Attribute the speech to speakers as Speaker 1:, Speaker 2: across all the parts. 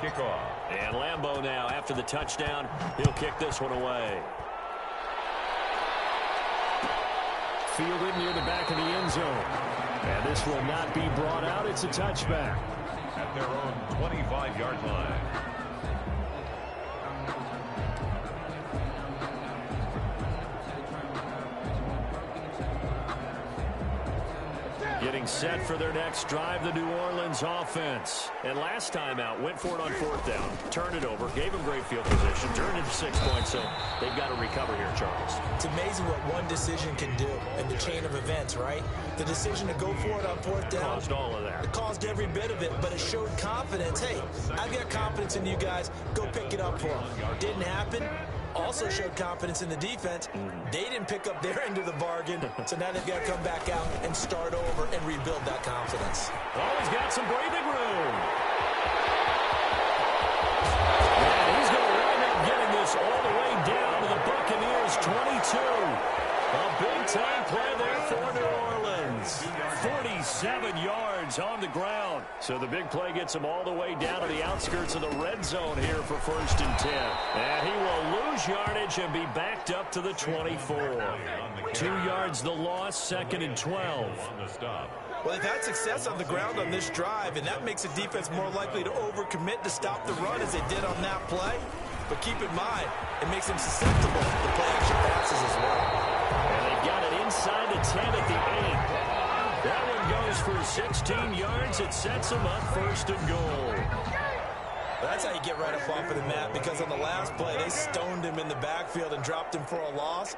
Speaker 1: kickoff.
Speaker 2: And Lambeau now, after the touchdown, he'll kick this one away.
Speaker 3: Fielded near the back of the end zone. And this will not be brought out. It's a touchback.
Speaker 1: At their own 25-yard line.
Speaker 2: Getting set for their next drive, the New Orleans offense. And last time out, went for it on fourth down, turned it over, gave them great field position, turned it to 6 points, so they've got to recover here, Charles.
Speaker 4: It's amazing what one decision can do in the chain of events, right? The decision to go for it on fourth down.
Speaker 2: Caused all of that.
Speaker 4: It caused every bit of it, but it showed confidence. Hey, I've got confidence in you guys. Go pick it up for them. Didn't happen. Also showed confidence in the defense. They didn't pick up their end of the bargain, so now they've got to come back out and start over and rebuild that confidence.
Speaker 2: Oh, he's got some breathing room. And he's going to wind up getting this all the way down to the Buccaneers' 22. A big-time play there for New Orleans. 47 yards on the ground. So the big play gets him all the way down to the outskirts of the red zone here for 1st and 10. And he will lose yardage and be backed up to the 24. 2 yards the loss, 2nd and 12.
Speaker 4: Well, they've had success on the ground on this drive, and that makes the defense more likely to overcommit to stop the run as they did on that play. But keep in mind, it makes them susceptible to play-action passes as well.
Speaker 2: And they've got it inside the 10 at the 8. That one goes for 16 yards. It sets them up 1st and goal.
Speaker 4: Well, that's how you get right up off of the mat, because on the last play, they stoned him in the backfield and dropped him for a loss.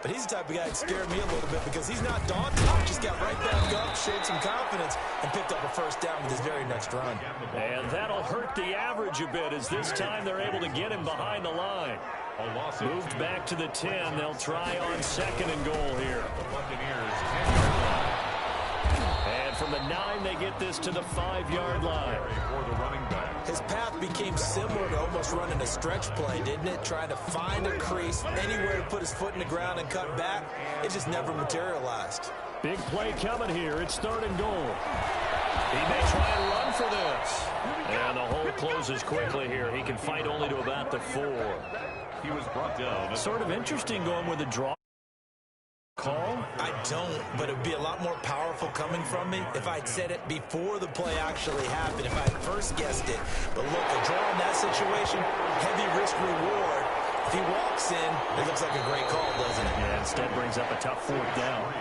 Speaker 4: But he's the type of guy that scared me a little bit because he's not daunted. He just got right back up, showed some confidence, and picked up a 1st down with his very next run.
Speaker 2: And that'll hurt the average a bit as this time they're able to get him behind the line. Moved back to the 10. They'll try on 2nd and goal here. And from the 9, they get this to the 5-yard line.
Speaker 4: His path became similar to almost running a stretch play, didn't it? Trying to find a crease, anywhere to put his foot in the ground and cut back. It just never materialized.
Speaker 3: Big play coming here. It's 3rd and goal.
Speaker 2: He may try and run for this. And the hole closes quickly here. He can fight only to about the 4.
Speaker 1: He was brought down.
Speaker 2: Sort of interesting going with a draw call.
Speaker 4: I don't, but it would be a lot more powerful coming from me if I'd said it before the play actually happened, if I had first guessed it. But look, a draw in that situation, heavy risk reward. If he walks in, it looks like a great call, doesn't it?
Speaker 2: Yeah, instead brings up a tough 4th down.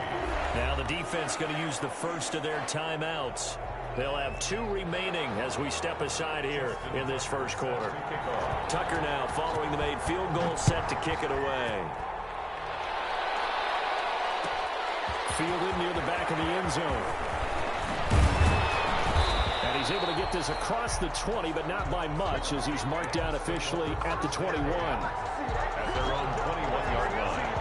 Speaker 2: Now the defense going to use the first of their timeouts. They'll have 2 remaining as we step aside here in this 1st quarter. Tucker now following the made field goal, set to kick it away.
Speaker 3: Fielded near the back of the end zone. And he's able to get this across the 20, but not by much, as he's marked down officially at the 21.
Speaker 1: At their own 21-yard line.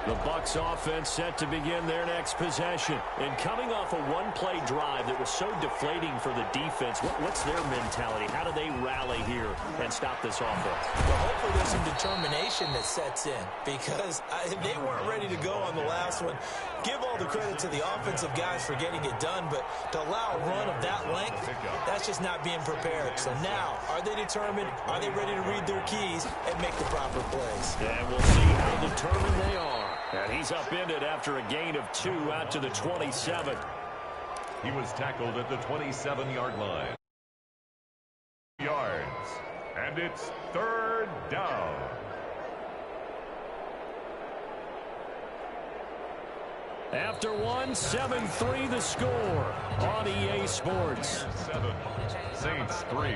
Speaker 2: The Bucs offense set to begin their next possession. And coming off a one-play drive that was so deflating for the defense, what's their mentality? How do they rally here and stop this offense?
Speaker 4: Well, hopefully there's some determination that sets in, because they weren't ready to go on the last one. Give all the credit to the offensive guys for getting it done, but to allow a run of that length, that's just not being prepared. So now, are they determined? Are they ready to read their keys and make the proper plays?
Speaker 2: And we'll see how determined they are. And he's upended after a gain of 2 out to the 27.
Speaker 1: He was tackled at the 27-yard line. Yards. And it's 3rd down.
Speaker 2: After 1, 7-3 the score on EA Sports.
Speaker 1: 7, Saints 3.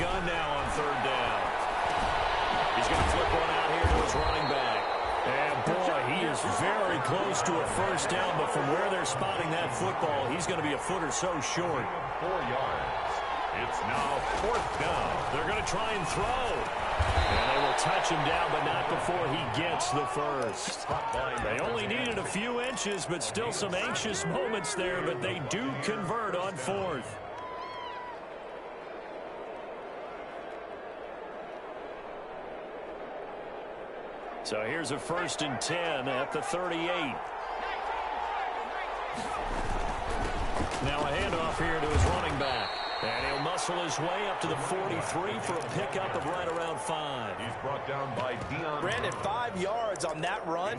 Speaker 2: Gun now on 3rd down. He's going to flip one out here to his running back. And boy, he is very close to a 1st down, but from where they're spotting that football, he's going to be a foot or so short.
Speaker 1: 4 yards. It's now 4th down.
Speaker 3: They're going to try and throw. And they will touch him down, but not before he gets the first. They only needed a few inches, but still some anxious moments there, but they do convert on 4th. So here's a 1st and 10 at the 38. Now a handoff here to his running back. And he'll muscle his way up to the 43 for a pickup of right around 5.
Speaker 1: He's brought down by Dion.
Speaker 4: Brandon, 5 yards on that run.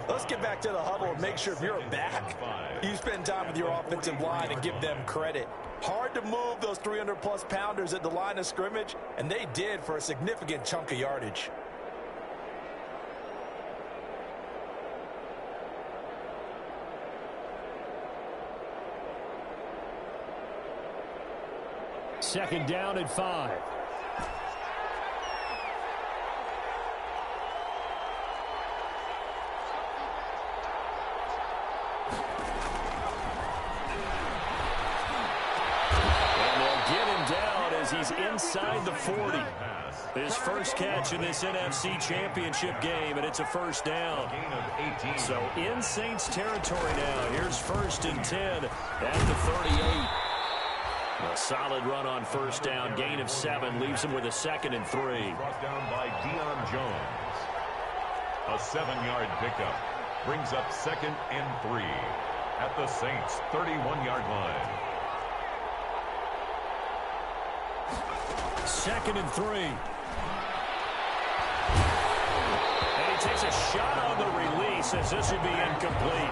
Speaker 4: Let's get back to the huddle and make sure if you're back, you spend time with your offensive line and give them credit. Hard to move those 300-plus pounders at the line of scrimmage, and they did for a significant chunk of yardage.
Speaker 3: Second down and 5. And they'll get him down as he's inside the 40. His first catch in this NFC Championship game, and it's a 1st down. So in Saints territory now. Here's 1st and 10 at the 38. A solid run on 1st down. Gain of 7 leaves him with a 2nd and 3.
Speaker 1: Brought down by Dion Jones. A 7-yard pickup brings up 2nd and 3 at the Saints' 31-yard line.
Speaker 3: 2nd and 3. And he takes a shot on the release as this would be incomplete.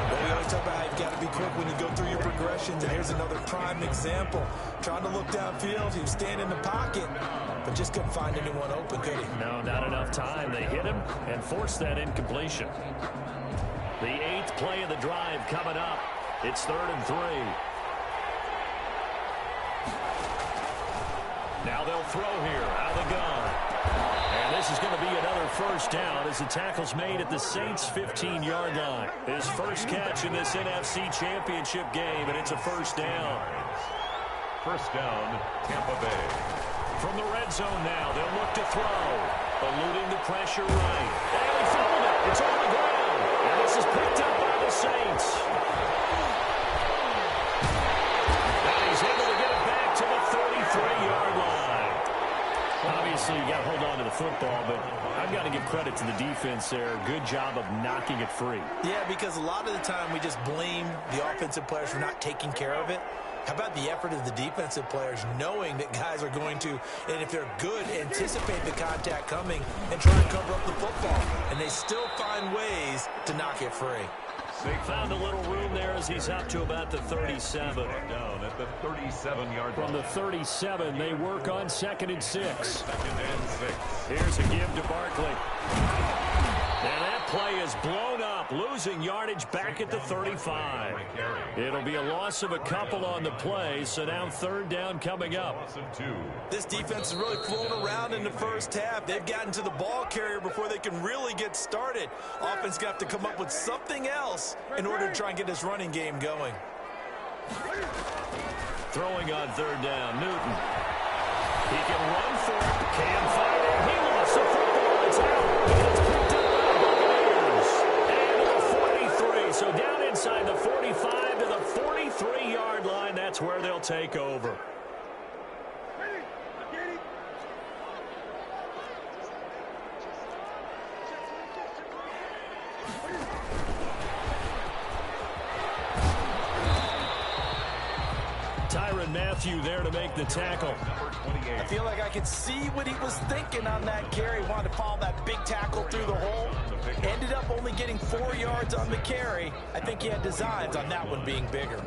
Speaker 4: Well, we always talk about how you've got to be quick when you go through your progressions, and here's another prime example. Trying to look downfield, he was standing in the pocket, but just couldn't find anyone open, could he?
Speaker 3: No, not enough time. They hit him and forced that incompletion. The 8th play of the drive coming up. It's 3rd and 3. Now they'll throw here out of the gun. And this is going to be another 1st down as the tackle's made at the Saints' 15-yard line. His first catch in this NFC Championship game, and it's a 1st down.
Speaker 1: 1st down, Tampa Bay.
Speaker 3: From the red zone now, they'll look to throw. Eluding the pressure right. And he fumbled it. It's on the ground. And this is picked up by the Saints. And he's able to get it back to the 33-yard line. Obviously, you got to hold on to the football, but I've got to give credit to the defense there. Good job of knocking it free.
Speaker 4: Yeah, because a lot of the time we just blame the offensive players for not taking care of it. How about the effort of the defensive players knowing that guys are going to, and if they're good, anticipate the contact coming and try and cover up the football. And they still find ways to knock it free.
Speaker 3: They found a little room there as he's up to about the 37.
Speaker 1: Down at the 37-yard line.
Speaker 3: From the 37, they work on 2nd and 6.
Speaker 1: 2nd and 6.
Speaker 3: Here's a give to Barkley. And that play is blown up, losing yardage back at the 35. It'll be a loss of a couple on the play, so now 3rd down coming up.
Speaker 1: Loss of 2.
Speaker 4: This defense is really flown around in the first half. They've gotten to the ball carrier before they can really get started. Offense got to come up with something else in order to try and get this running game going.
Speaker 3: Throwing on 3rd down, Newton. He can run for it, can find it. He lost the football. It's out. It's picked up by the Buccaneers. And to the 43. So down inside the 45 to the 43-yard line. That's where they'll take over. Matthew there to make the tackle.
Speaker 4: I feel like I could see what he was thinking on that carry. Wanted to follow that big tackle through the hole. Ended up only getting 4 yards on the carry. I think he had designs on that one being bigger.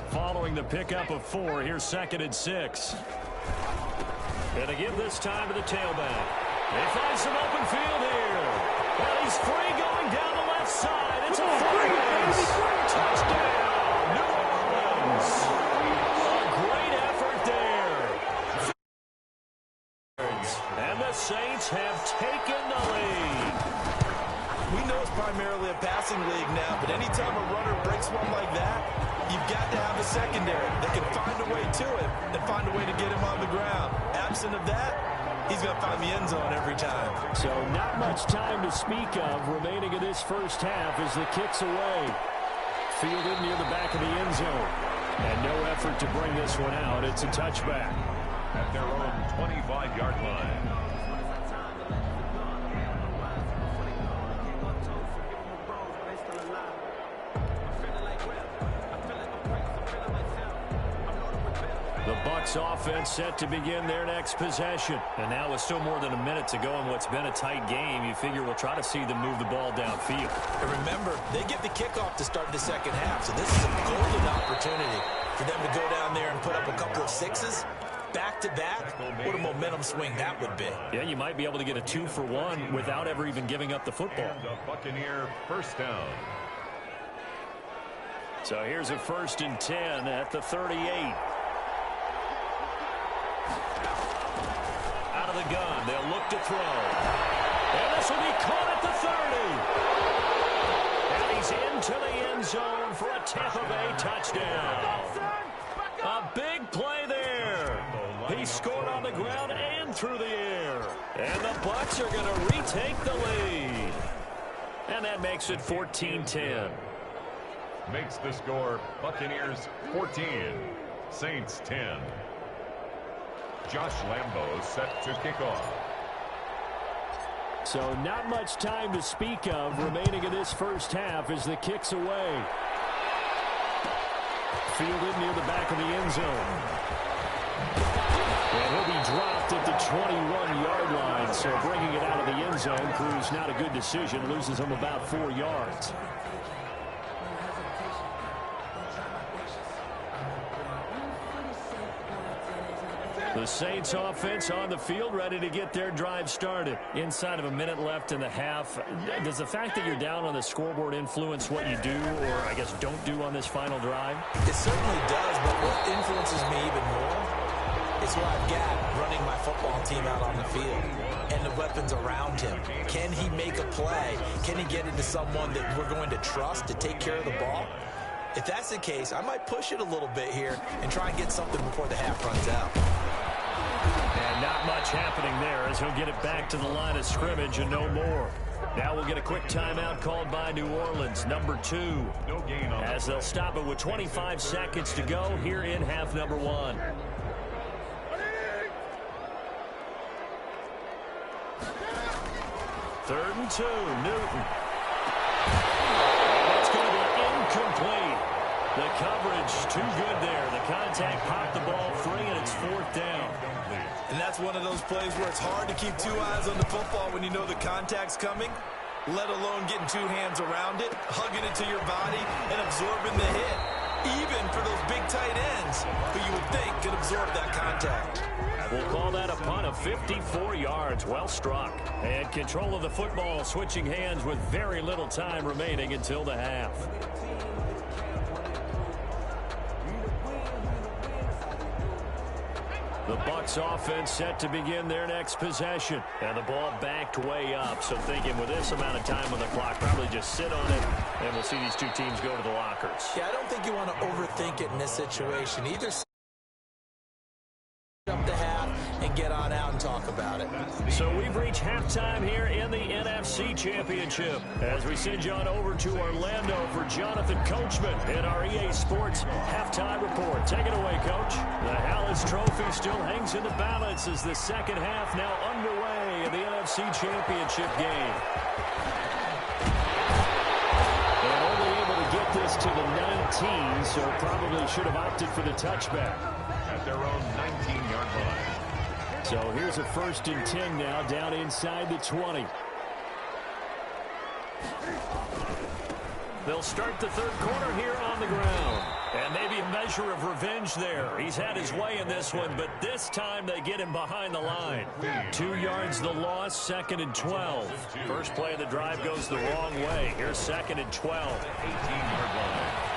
Speaker 3: Following the pickup of 4, here's 2nd and 6. And to give this time to the tailback. They find some open field here. Well, he's free going down the left side. It's a free touchdown, New Orleans. And the Saints have taken the lead.
Speaker 4: We know it's primarily a passing league now, but anytime a runner breaks one like that, You've got to have a secondary that can find a way to him and find a way to get him on the ground. Absent of that, he's going to find the end zone every time.
Speaker 2: So not much time to speak of remaining in this first half as the kick's away. Fielded near the back of the end zone. And no effort to bring this one out. It's a touchback.
Speaker 1: At their own 25-yard line.
Speaker 2: The Bucs offense set to begin their next possession. And now with still more than a minute to go in what's been a tight game, you figure we'll try to see them move the ball downfield.
Speaker 4: And remember, they get the kickoff to start the second half, so this is a golden opportunity for them to go down there and put up a couple of sixes back-to-back. What a momentum swing that would be.
Speaker 2: Yeah, you might be able to get a 2-for-1 without ever even giving up the football.
Speaker 1: And a Buccaneer first down.
Speaker 2: So here's a 1st and 10 at the 38. Out of the gun, they'll look to throw. And this will be caught at the 30. And he's into the end zone for a Tampa Bay touchdown. A big play there. He scored on the ground and through the air. And the Bucs are going to retake the lead. And that makes it 14-10.
Speaker 1: Makes the score Buccaneers 14, Saints 10. Josh Lambo set to kick off.
Speaker 2: So not much time to speak of remaining in this first half as the kick's away. Fielded near the back of the end zone. And he'll be dropped at the 21-yard line. So bringing it out of the end zone proves not a good decision. Loses him about 4 yards. The Saints offense on the field ready to get their drive started. Inside of a minute left in the half. Does the fact that you're down on the scoreboard influence what you do or, I guess, don't do on this final drive?
Speaker 4: It certainly does, but what influences me even more is what I've got running my football team out on the field and the weapons around him. Can he make a play? Can he get into someone that we're going to trust to take care of the ball? If that's the case, I might push it a little bit here and try and get something before the half runs out.
Speaker 2: And not much happening there as he'll get it back to the line of scrimmage and no more. Now we'll get a quick timeout called by New Orleans, number 2.
Speaker 1: No gain on
Speaker 2: as they'll stop it with 25 seconds to go here in half number 1. Third and 2, Newton. And it's going to be incomplete. The coverage too good there. The contact popped the ball free, and it's 4th down.
Speaker 4: And that's one of those plays where it's hard to keep 2 eyes on the football when you know the contact's coming, let alone getting 2 hands around it, hugging it to your body, and absorbing the hit. Even for those big tight ends who you would think could absorb that contact.
Speaker 2: We'll call that a punt of 54 yards. Well struck. And control of the football switching hands with very little time remaining until the half. The Bucs offense set to begin their next possession. And the ball backed way up. So thinking with this amount of time on the clock, probably just sit on it. And we'll see these 2 teams go to the lockers.
Speaker 4: Yeah, I don't think you want to overthink it in this situation. Either up the half and get on out and talk about it.
Speaker 2: So we've reached halftime here in the NFC Championship as we send you on over to Orlando for Jonathan Coachman in our EA Sports halftime report. Take it away, Coach. The Hallis Trophy still hangs in the balance as the second half now underway in the NFC Championship game. And only able to get this to the 19, so probably should have opted for the touchback.
Speaker 1: at their own 19-yard line.
Speaker 2: So here's a 1st and 10 now down inside the 20. They'll start the third quarter here on the ground. And maybe a measure of revenge there. He's had his way in this one, but this time they get him behind the line. 2 yards the loss, 2nd and 12. First play of the drive goes the wrong way. Here's 2nd and 12.
Speaker 1: 18-yard line.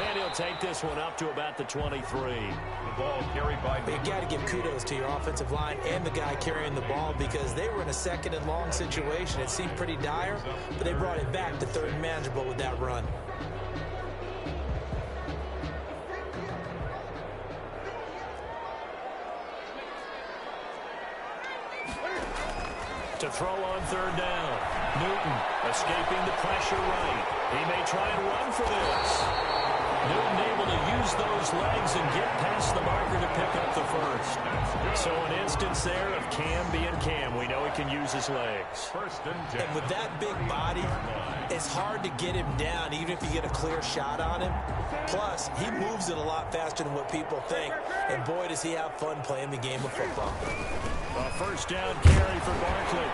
Speaker 2: And he'll take this one up to about the 23.
Speaker 1: The ball carried by...
Speaker 4: But you got to give kudos to your offensive line and the guy carrying the ball because they were in a 2nd and long situation. It seemed pretty dire, but they brought it back to 3rd and manageable with that run.
Speaker 3: To throw on third down. Newton escaping the pressure right. He may try and run for this. Newton able to use those legs and get past the marker to pick up the first. So an instance there of Cam being Cam. We know he can use his legs.
Speaker 4: And with that big body, it's hard to get him down even if you get a clear shot on him. Plus, he moves it a lot faster than what people think. And boy, does he have fun playing the game of football.
Speaker 3: A first down carry for Barkley.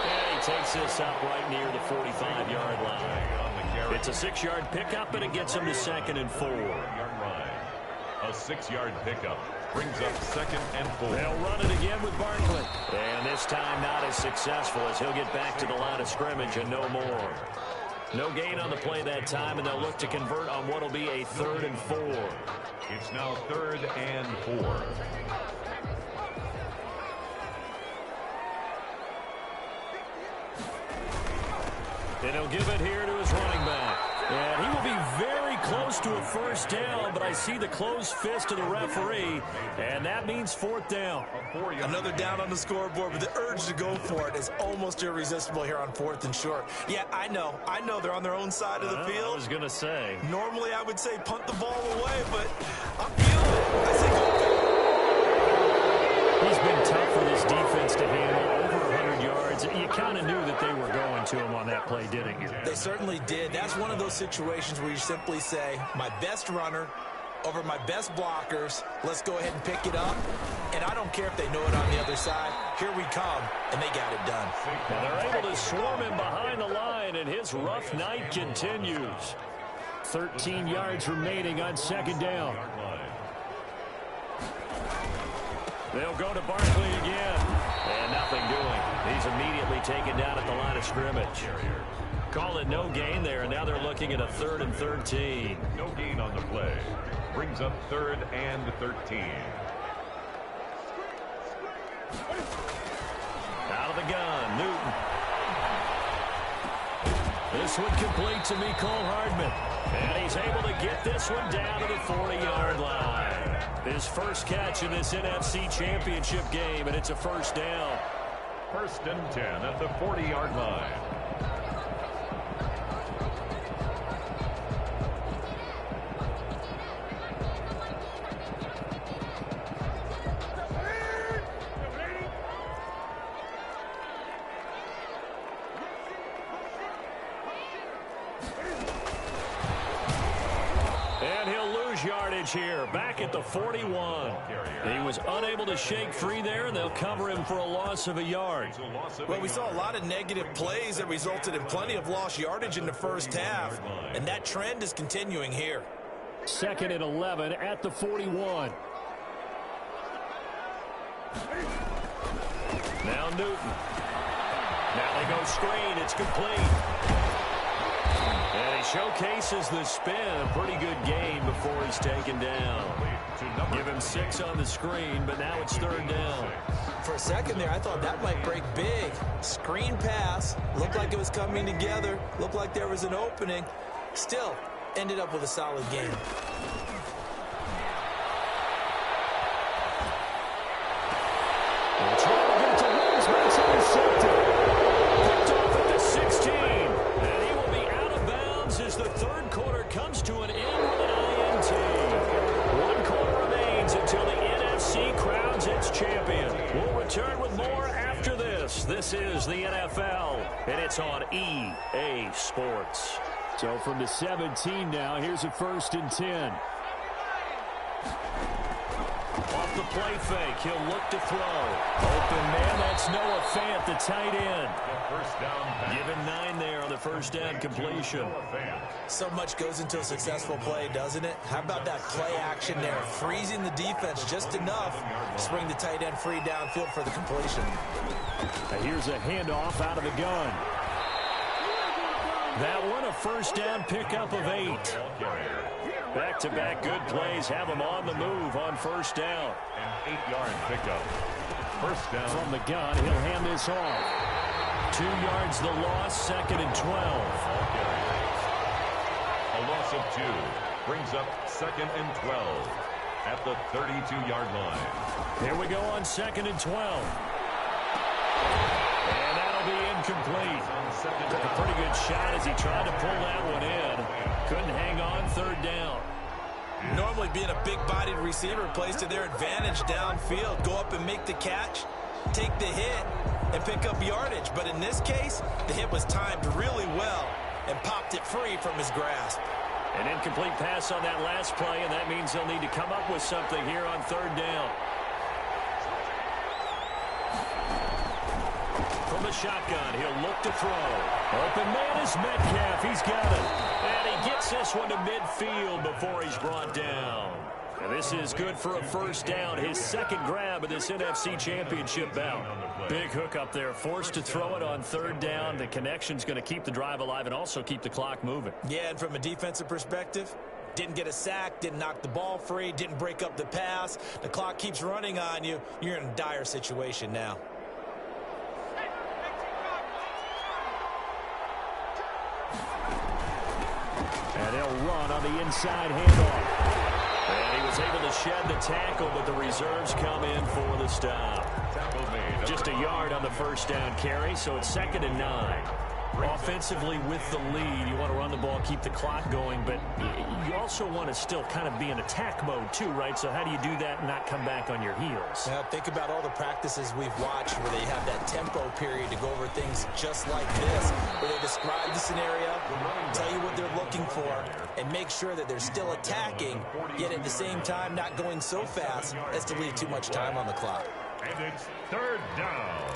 Speaker 3: And he takes this up right near the 45-yard line. It's a 6-yard pickup, and it gets him to 2nd and 4.
Speaker 1: A 6-yard pickup brings up 2nd and 4.
Speaker 3: They'll run it again with Barkley. And this time not as successful as he'll get back to the line of scrimmage and no more. No gain on the play that time, and they'll look to convert on what will be a 3rd and 4.
Speaker 1: It's now 3rd and 4.
Speaker 3: And he'll give it here to his running back. And he will be very close to a first down, but I see the closed fist of the referee, and that means 4th down.
Speaker 4: Another down on the scoreboard, but the urge to go for it is almost irresistible here on 4th and short. Yeah, I know they're on their own side of the field.
Speaker 3: I was going to say.
Speaker 4: Normally I would say punt the ball away, but I'm feeling it. I say go for it.
Speaker 3: He's been tough for this defense to handle, over 100 yards. You kind of knew that they were going to him on that play, didn't you?
Speaker 4: They certainly did. That's one of those situations where you simply say, my best runner over my best blockers, let's go ahead and pick it up. And I don't care if they know it on the other side. Here we come, and they got it done.
Speaker 3: And they're able to swarm him behind the line, and his rough night continues. 13 yards remaining on 2nd down. They'll go to Barkley again. And nothing doing. He's immediately taken down at the line of scrimmage. Call it no gain there, and now they're looking at a 3rd and 13.
Speaker 1: No gain on the play. Brings up 3rd and 13.
Speaker 3: Out of the gun, Newton. This one complete to Mecole Hardman. And he's able to get this one down to the 40-yard line. His first catch in this NFC Championship game, and it's a first down.
Speaker 1: 1st and 10 at the 40-yard line.
Speaker 3: Yardage here, back at the 41. He was unable to shake free there, and they'll cover him for a loss of a yard.
Speaker 4: Well, we saw a lot of negative plays that resulted in plenty of lost yardage in the first half, and that trend is continuing here.
Speaker 3: 2nd and 11 at the 41. Now Newton. Now they go screen. It's complete. And he showcases the spin. A pretty good game before he's taken down. Give him 6 on the screen, but now it's 3rd down.
Speaker 4: For a second there, I thought that might break big. Screen pass. Looked like it was coming together. Looked like there was an opening. Still, ended up with a solid game.
Speaker 3: Trying to get to Williams, but it's intercepted. Picked off at the 16. And he will be out of bounds as the 3rd quarter comes to an end with an INT. 1 quarter remains until the NFC crowns its champion. We'll return with more after this. This is the NFL, and it's on EA Sports. So from the 17 now, here's a 1st and 10. Off the play fake, he'll look to throw. Open man, that's Noah Fant, the tight end. Give him 9 there on the first down completion.
Speaker 4: So much goes into a successful play, doesn't it? How about that play action there? Freezing the defense just enough to bring the tight end free downfield for the completion.
Speaker 3: And here's a handoff out of the gun. That one a first down pickup of 8. Back-to-back good plays have him on the move on first down.
Speaker 1: An 8-yard pickup. First down.
Speaker 3: From the gun, he'll hand this off. 2 yards the loss, 2nd and 12.
Speaker 1: A loss of 2 brings up 2nd and 12 at the 32-yard line.
Speaker 3: Here we go on 2nd and 12.
Speaker 2: And that'll be incomplete. Took a pretty good shot as he tried to pull that one in. Couldn't hang on third down.
Speaker 4: Normally being a big-bodied receiver plays to their advantage downfield. Go up and make the catch, take the hit, and pick up yardage. But in this case, the hit was timed really well and popped it free from his grasp.
Speaker 2: An incomplete pass on that last play, and that means they'll need to come up with something here on third down. From the shotgun, he'll look to throw. Open man is Metcalf. He's got it. And he gets this one to midfield before he's brought down. And this is good for a first down. His second grab of this NFC Championship bout. Big hook up there. Forced to throw it on third down. The connection's going to keep the drive alive and also keep the clock moving.
Speaker 4: Yeah, and from a defensive perspective, didn't get a sack, didn't knock the ball free, didn't break up the pass. The clock keeps running on you. You're in a dire situation now.
Speaker 2: And they'll run on the inside handoff. And he was able to shed the tackle, but the reserves come in for the stop. Just a yard on the first down carry, so it's 2nd and 9. Offensively with the lead, you want to run the ball, keep the clock going, but you also want to still kind of be in attack mode too, right? So how do you do that and not come back on your heels?
Speaker 4: Now, think about all the practices we've watched where they have that tempo period to go over things just like this, where they describe the scenario, tell you what they're looking for, and make sure that they're still attacking, yet at the same time not going so fast as to leave too much time on the clock.
Speaker 1: And it's third down.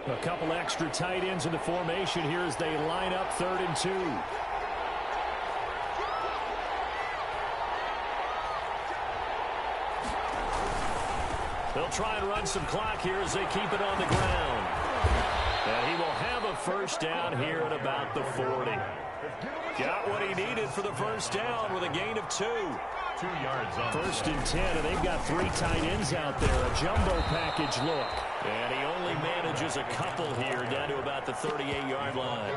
Speaker 2: A couple extra tight ends in the formation here as they line up 3rd and 2. They'll try and run some clock here as they keep it on the ground. And he will have a first down here at about the 40. Got what he needed for the first down with a gain of 2.
Speaker 1: 2 yards on
Speaker 2: 1st and 10, and they've got 3 tight ends out there. A jumbo package look. And he only manages a couple here down to about the 38-yard line.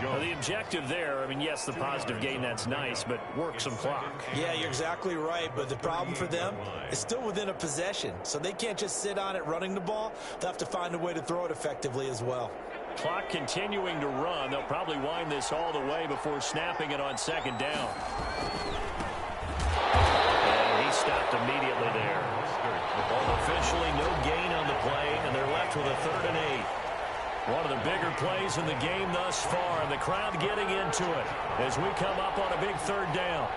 Speaker 2: Now, the objective there, I mean, yes, the positive gain, that's nice, but work some clock.
Speaker 4: Yeah, you're exactly right, but the problem for them is still within a possession, so they can't just sit on it running the ball. They'll have to find a way to throw it effectively as well.
Speaker 2: Clock continuing to run. They'll probably wind this all the way before snapping it on 2nd down. And he stopped immediately there. Officially no gain on the play, and they're left with a 3rd and 8. One of the bigger plays in the game thus far, and the crowd getting into it as we come up on a big 3rd down.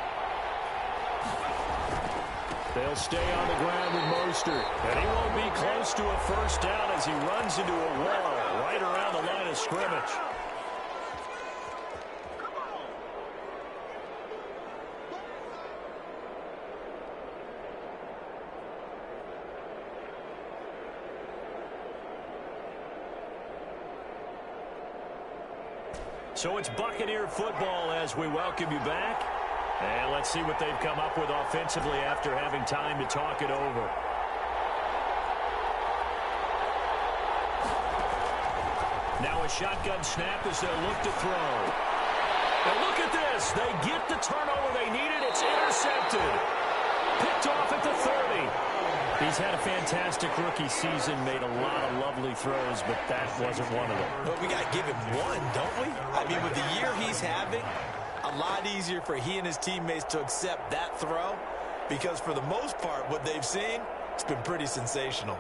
Speaker 2: They'll stay on the ground with Mostert, and he won't be close to a first down as he runs into a wall right around the line of scrimmage. So it's Buccaneer football as we welcome you back. And let's see what they've come up with offensively after having time to talk it over. Now a shotgun snap as they'll look to throw. Now look at this. They get the turnover they needed. It's intercepted. Picked off at the 30. He's had a fantastic rookie season, made a lot of lovely throws, but that wasn't one of them.
Speaker 4: But we got to give him one, don't we? I mean, with the year he's having, a lot easier for he and his teammates to accept that throw because for the most part, what they've seen, it's been pretty sensational.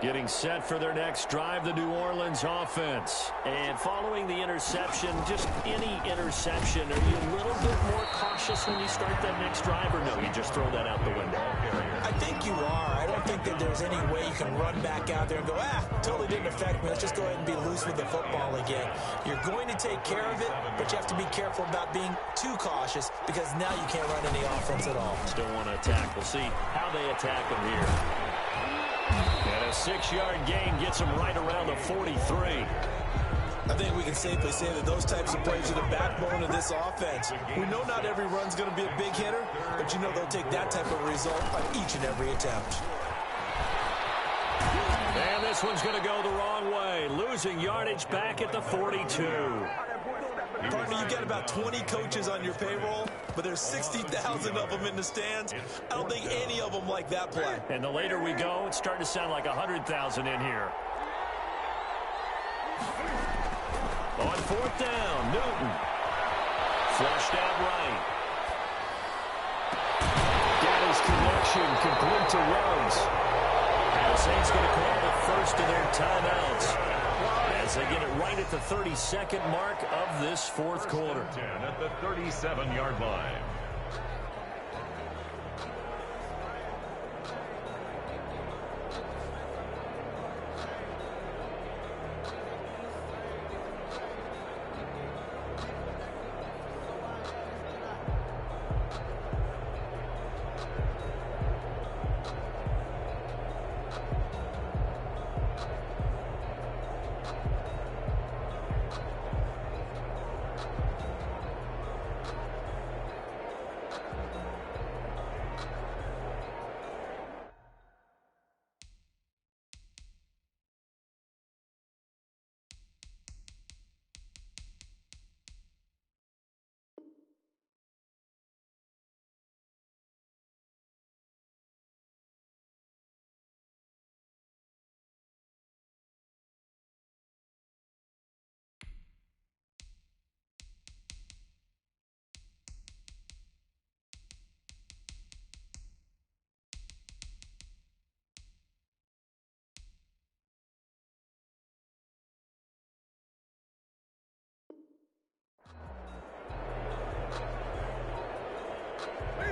Speaker 2: Getting set for their next drive, the New Orleans offense.
Speaker 3: And following the interception, just any interception, are you a little bit more cautious when you start that next drive, or no, you just throw that out the window?
Speaker 4: I think you are. I don't think that there's any way you can run back out there and go, totally didn't affect me. Let's just go ahead and be loose with the football again. You're going to take care of it, but you have to be careful about being too cautious because now you can't run any offense at all.
Speaker 3: Still want to attack. We'll see how they attack them here.
Speaker 2: And a 6-yard gain gets them right around the 43.
Speaker 4: I think we can safely say that those types of plays are the backbone of this offense. We know not every run's going to be a big hitter, but you know they'll take that type of result on each and every attempt.
Speaker 2: And this one's going to go the wrong way, losing yardage back at the 42.
Speaker 4: Partner, you've got about 20 coaches on your payroll, but there's 60,000 of them in the stands. I don't think any of them like that play.
Speaker 2: And the later we go, it's starting to sound like 100,000 in here. On 4th down, Newton. Flushed out right. Got his connection complete to Ruggs. And the Saints going to call the first of their timeouts as they get it right at the 32nd mark of this fourth quarter.
Speaker 1: 10 at the 37-yard line.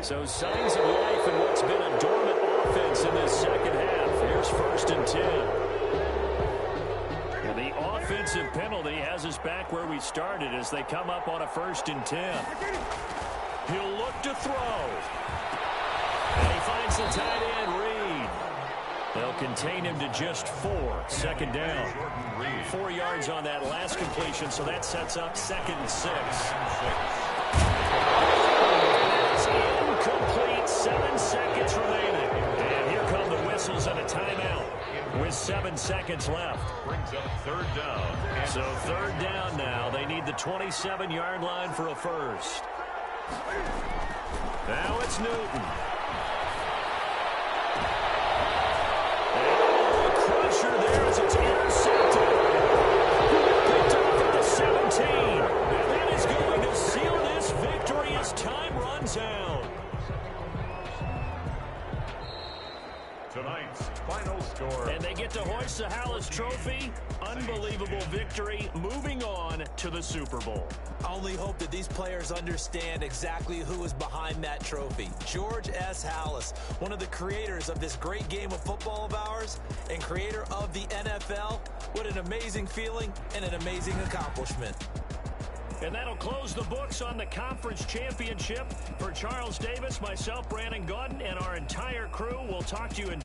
Speaker 2: So signs of life in what's been a dormant offense in this second half. Here's 1st and 10. And the offensive penalty has us back where we started as they come up on a 1st and 10. He'll look to throw. And he finds the tight end, Reed. They'll contain him to just 4. 2nd down. 4 yards on that last completion, so that sets up 2nd and 6. Incomplete, 7 seconds remaining. And here come the whistles and a timeout with 7 seconds left.
Speaker 1: Brings up 3rd down.
Speaker 2: So 3rd down now. They need the 27-yard line for a first. Now it's Newton. And a crusher there as it's intercepted. Picked off at the 17. And that is going to seal this victory as time runs out.
Speaker 1: Tonight's final score.
Speaker 2: And they get to hoist the Hallis Trophy. Unbelievable victory. Moving on to the Super Bowl.
Speaker 4: I only hope that these players understand exactly who is behind that trophy. George S. Hallis, one of the creators of this great game of football of ours and creator of the NFL. What an amazing feeling and an amazing accomplishment.
Speaker 2: And that'll close the books on the conference championship. For Charles Davis, myself, Brandon Gaudin, and our entire crew, we'll talk to you in